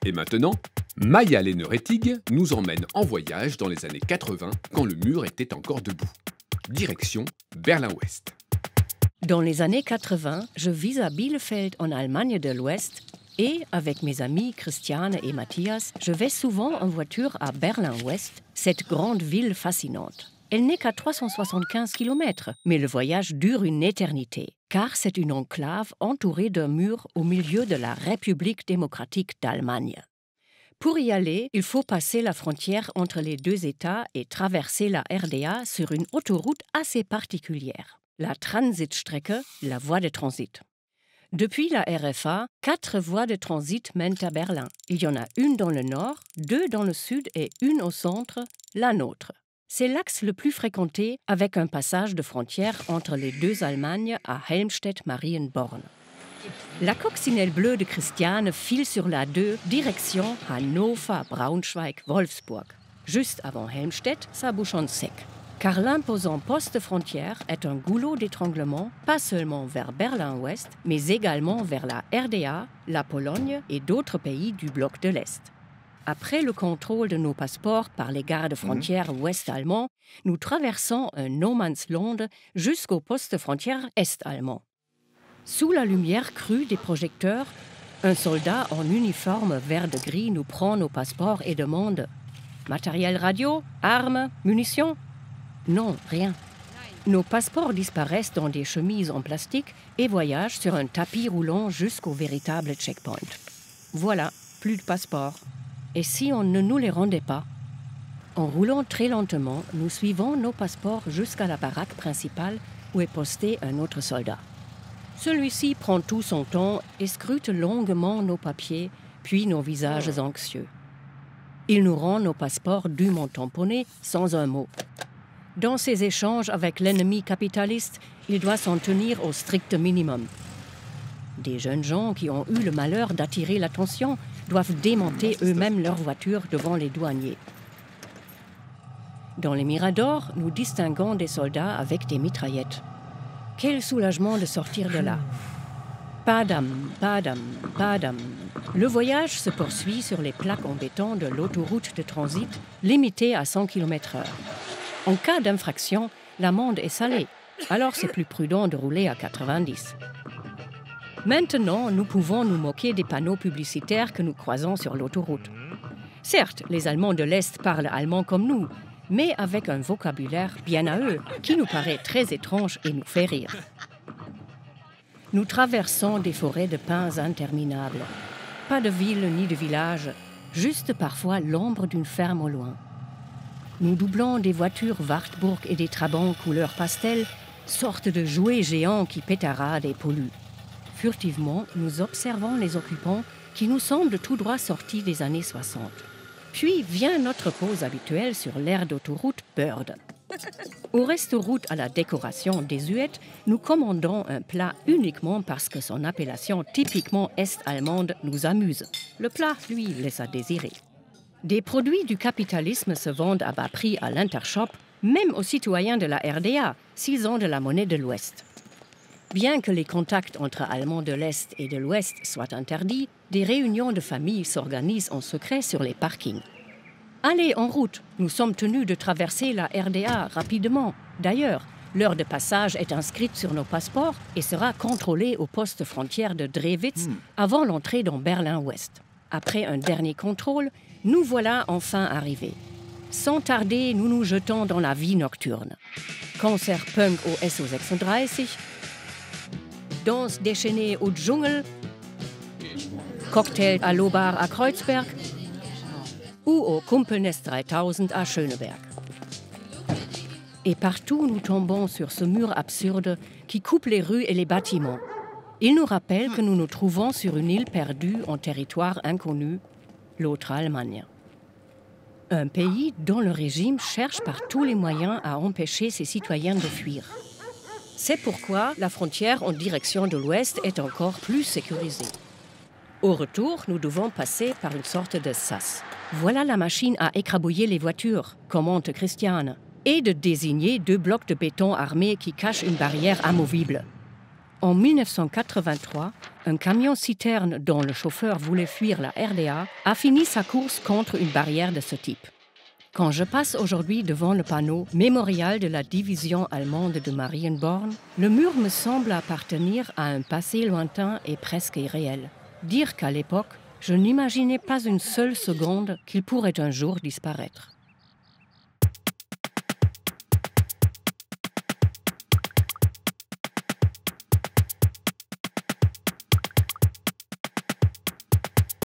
Et maintenant, Maya Lenner-Ettig nous emmène en voyage dans les années 80 quand le mur était encore debout. Direction Berlin-Ouest. Dans les années 80, je vis à Bielefeld en Allemagne de l'Ouest et, avec mes amis Christiane et Matthias, je vais souvent en voiture à Berlin-Ouest, cette grande ville fascinante. Elle n'est qu'à 375 km, mais le voyage dure une éternité, car c'est une enclave entourée d'un mur au milieu de la République démocratique d'Allemagne. Pour y aller, il faut passer la frontière entre les deux États et traverser la RDA sur une autoroute assez particulière, la Transitstrecke, la voie de transit. Depuis la RFA, 4 voies de transit mènent à Berlin. Il y en a une dans le nord, 2 dans le sud et une au centre, la nôtre. C'est l'axe le plus fréquenté avec un passage de frontière entre les deux Allemagnes à Helmstedt-Marienborn. La coccinelle bleue de Christiane file sur la 2, direction Hannover-Braunschweig-Wolfsburg. Juste avant Helmstedt, ça bouchonne sec. Car l'imposant poste frontière est un goulot d'étranglement, pas seulement vers Berlin-Ouest, mais également vers la RDA, la Pologne et d'autres pays du bloc de l'Est. Après le contrôle de nos passeports par les gardes frontières ouest-allemands, nous traversons un no man's land jusqu'au poste frontière est-allemand. Sous la lumière crue des projecteurs, un soldat en uniforme vert de gris nous prend nos passeports et demande « Matériel radio, armes, munitions ?» Non, rien. Nos passeports disparaissent dans des chemises en plastique et voyagent sur un tapis roulant jusqu'au véritable checkpoint. Voilà, plus de passeports. Et si on ne nous les rendait pas? En roulant très lentement, nous suivons nos passeports jusqu'à la baraque principale où est posté un autre soldat. Celui-ci prend tout son temps et scrute longuement nos papiers, puis nos visages anxieux. Il nous rend nos passeports dûment tamponnés, sans un mot. Dans ses échanges avec l'ennemi capitaliste, il doit s'en tenir au strict minimum. Des jeunes gens qui ont eu le malheur d'attirer l'attention doivent démonter eux-mêmes leur voiture devant les douaniers. Dans les miradors, nous distinguons des soldats avec des mitraillettes. Quel soulagement de sortir de là. Padam, padam, padam. Le voyage se poursuit sur les plaques en béton de l'autoroute de transit, limitée à 100 km/h. En cas d'infraction, l'amende est salée, alors c'est plus prudent de rouler à 90. Maintenant, nous pouvons nous moquer des panneaux publicitaires que nous croisons sur l'autoroute. Certes, les Allemands de l'Est parlent allemand comme nous, mais avec un vocabulaire bien à eux, qui nous paraît très étrange et nous fait rire. Nous traversons des forêts de pins interminables. Pas de ville ni de village, juste parfois l'ombre d'une ferme au loin. Nous doublons des voitures Wartburg et des Trabants couleur pastel, sortes de jouets géants qui pétaradent et polluent. Furtivement, nous observons les occupants qui nous semblent tout droit sortis des années 60. Puis vient notre pause habituelle sur l'aire d'autoroute Bird. Au resto-route à la décoration désuète, nous commandons un plat uniquement parce que son appellation typiquement est-allemande nous amuse. Le plat, lui, laisse à désirer. Des produits du capitalisme se vendent à bas prix à l'Intershop, même aux citoyens de la RDA, s'ils ont de la monnaie de l'Ouest. Bien que les contacts entre Allemands de l'Est et de l'Ouest soient interdits, des réunions de famille s'organisent en secret sur les parkings. Allez, en route, nous sommes tenus de traverser la RDA rapidement. D'ailleurs, l'heure de passage est inscrite sur nos passeports et sera contrôlée au poste frontière de Drewitz avant l'entrée dans Berlin-Ouest. Après un dernier contrôle, nous voilà enfin arrivés. Sans tarder, nous nous jetons dans la vie nocturne. Concert punk au SO36, danse déchaînée au Dschungel, Cocktail à l'Aubar à Kreuzberg ou au Kumpelnest 3000 à Schöneberg. Et partout, nous tombons sur ce mur absurde qui coupe les rues et les bâtiments. Il nous rappelle que nous nous trouvons sur une île perdue en territoire inconnu, l'autre Allemagne. Un pays dont le régime cherche par tous les moyens à empêcher ses citoyens de fuir. C'est pourquoi la frontière en direction de l'Ouest est encore plus sécurisée. Au retour, nous devons passer par une sorte de sas. Voilà la machine à écrabouiller les voitures, commente Christiane, et de désigner 2 blocs de béton armés qui cachent une barrière amovible. En 1983, un camion-citerne dont le chauffeur voulait fuir la RDA a fini sa course contre une barrière de ce type. Quand je passe aujourd'hui devant le panneau mémorial de la division allemande de Marienborn, le mur me semble appartenir à un passé lointain et presque irréel. Dire qu'à l'époque, je n'imaginais pas une seule seconde qu'il pourrait un jour disparaître.